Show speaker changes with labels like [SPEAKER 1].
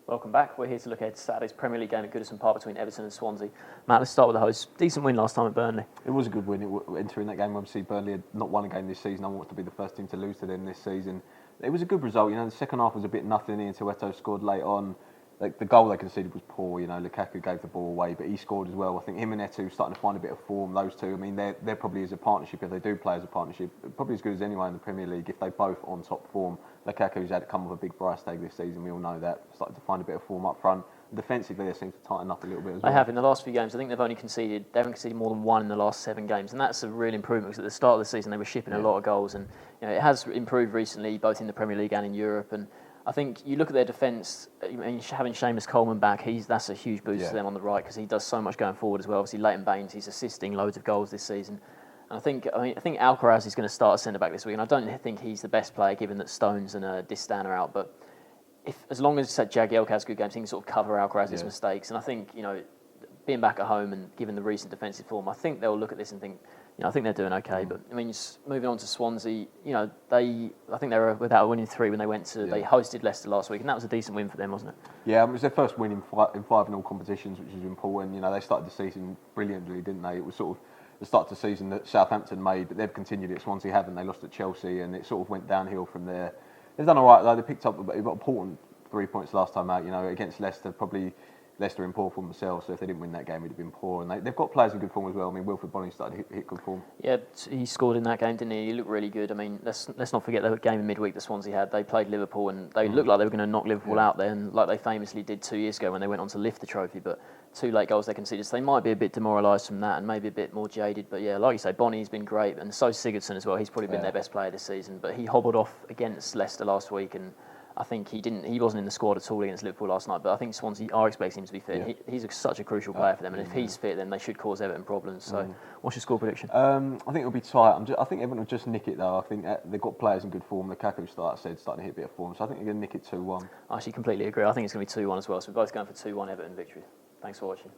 [SPEAKER 1] Welcome back. We're here to look ahead to Saturday's Premier League game at Goodison Park between Everton and Swansea. Matt, let's start with the host. Decent win last time at Burnley.
[SPEAKER 2] It was a good win. Entering that game, obviously Burnley had not won a game this season. I want to be the first team to lose to them this season. It was a good result. The second half was a bit nothing until Eto'o scored late on. Like, the goal they conceded was poor. Lukaku gave the ball away, but he scored as well. I think him and Eto'o starting to find a bit of form. Those two, I mean, they're probably as a partnership, if they do play as a partnership, probably as good as anyone in the Premier League if they both on top form. Lukaku's had to come with a big price tag this season. We all know that. Started to find a bit of form up front. Defensively, they seem to tighten up a little bit as well.
[SPEAKER 1] They have in the last few games. I think they haven't conceded more than one in the last 7 games, and that's a real improvement because at the start of the season they were shipping a lot of goals, and it has improved recently, both in the Premier League and in Europe. And I think you look at their defence, having Seamus Coleman back, that's a huge boost to them on the right because he does so much going forward as well. Obviously, Leighton Baines, he's assisting loads of goals this season. And I think Alcaraz is going to start a centre back this week, and I don't think he's the best player given that Stones and Distan are out, but as long as Jagielka has good games, he can sort of cover Alcaraz's mistakes. And I think, being back at home and given the recent defensive form, I think they'll look at this and think, I think they're doing okay. But I mean, just moving on to Swansea, I think they were without winning 3 when they went to they hosted Leicester last week, and that was a decent win for them, wasn't it?
[SPEAKER 2] Yeah, it was their first win in 5 in all competitions, which is important. They started the season brilliantly, didn't they? It was sort of the start to the season that Southampton made, but they've continued it. Swansea haven't. They lost at Chelsea, and it sort of went downhill from there. They've done all right though. They picked up important 3 points last time out. Against Leicester, probably. Leicester in poor form themselves, so if they didn't win that game, it'd have been poor. And they've got players in good form as well. I mean, Wilfred Bonny started to hit good form.
[SPEAKER 1] Yeah, he scored in that game, didn't he? He looked really good. I mean, let's not forget the game in midweek that Swansea had. They played Liverpool, and they looked like they were going to knock Liverpool out there, and like they famously did 2 years ago when they went on to lift the trophy. But 2 late goals they conceded, so they might be a bit demoralised from that and maybe a bit more jaded. But yeah, like you say, Bonny's been great, and so Sigurdsson as well. He's probably been their best player this season. But he hobbled off against Leicester last week, and I think he wasn't in the squad at all against Liverpool last night, but I think Swansea are expecting him to be fit. Yeah. He's such a crucial player for them, and if he's fit, then they should cause Everton problems. So, what's your score prediction?
[SPEAKER 2] I think it'll be tight. I think Everton will just nick it though. I think they've got players in good form. Lukaku starting to hit a bit of form, so I think they're going to nick it 2-1.
[SPEAKER 1] I actually completely agree. I think it's going to be 2-1 as well. So we're both going for 2-1 Everton victory. Thanks for watching.